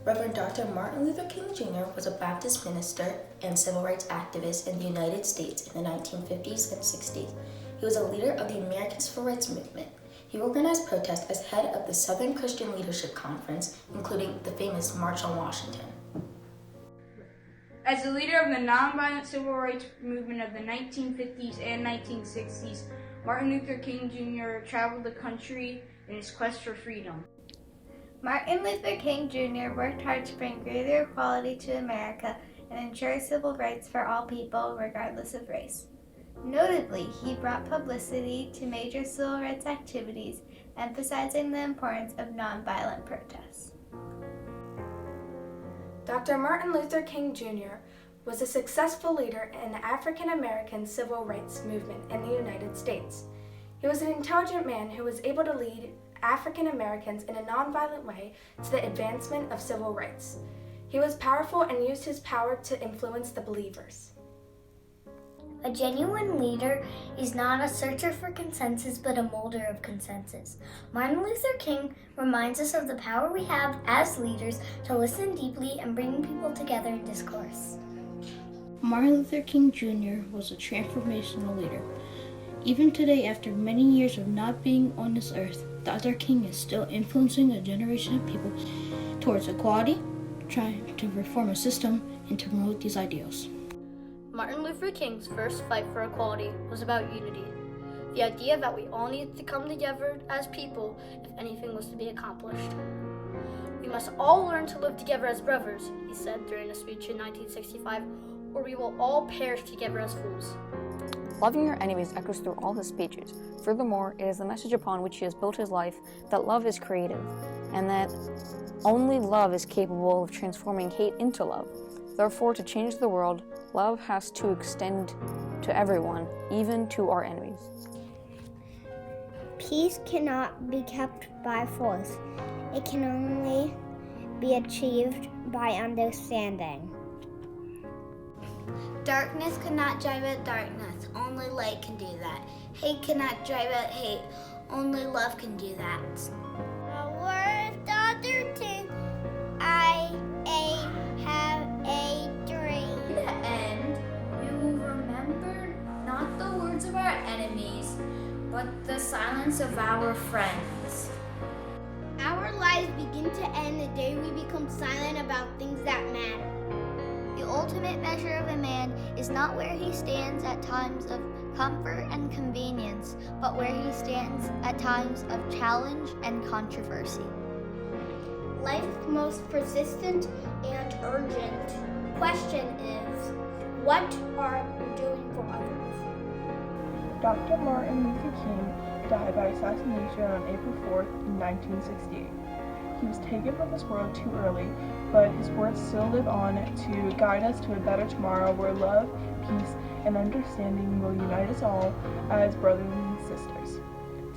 Reverend Dr. Martin Luther King Jr. was a Baptist minister and civil rights activist in the United States in the 1950s and 60s. He was a leader of the American Civil Rights Movement. He organized protests as head of the Southern Christian Leadership Conference, including the famous March on Washington. As the leader of the nonviolent civil rights movement of the 1950s and 1960s, Martin Luther King Jr. traveled the country in his quest for freedom. Martin Luther King Jr. worked hard to bring greater equality to America and ensure civil rights for all people, regardless of race. Notably, he brought publicity to major civil rights activities, emphasizing the importance of nonviolent protests. Dr. Martin Luther King Jr. was a successful leader in the African American civil rights movement in the United States. He was an intelligent man who was able to lead African Americans in a nonviolent way to the advancement of civil rights. He was powerful and used his power to influence the believers. A genuine leader is not a searcher for consensus, but a molder of consensus. Martin Luther King reminds us of the power we have as leaders to listen deeply and bring people together in discourse. Martin Luther King Jr. was a transformational leader. Even today, after many years of not being on this earth, Dr. King is still influencing a generation of people towards equality, trying to reform a system, and to promote these ideals. Martin Luther King's first fight for equality was about unity. The idea that we all needed to come together as people if anything was to be accomplished. We must all learn to live together as brothers, he said during a speech in 1965, or we will all perish together as fools. Loving your enemies echoes through all his speeches. Furthermore, it is the message upon which he has built his life that love is creative, and that only love is capable of transforming hate into love. Therefore, to change the world, love has to extend to everyone, even to our enemies. Peace cannot be kept by force. It can only be achieved by understanding. Darkness cannot drive out darkness. Only light can do that. Hate cannot drive out hate. Only love can do that. The word Dr. King, I have a dream. In the end, we will remember not the words of our enemies, but the silence of our friends. Our lives begin to end the day we become silent about things that matter. The ultimate measure of a man is not where he stands at times of comfort and convenience, but where he stands at times of challenge and controversy. Life's most persistent and urgent question is, what are we doing for others? Dr. Martin Luther King died by assassination on April 4th, 1968. He was taken from this world too early, but his words still live on to guide us to a better tomorrow where love, peace, and understanding will unite us all as brothers and sisters.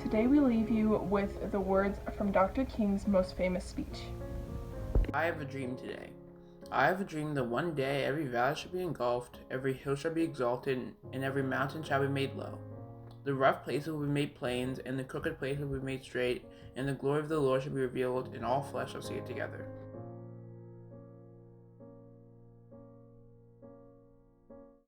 Today we leave you with the words from Dr. King's most famous speech. I have a dream today. I have a dream that one day every valley shall be engulfed, every hill shall be exalted, and every mountain shall be made low. The rough places will be made plains, and the crooked places will be made straight, and the glory of the Lord shall be revealed, and all flesh shall see it together.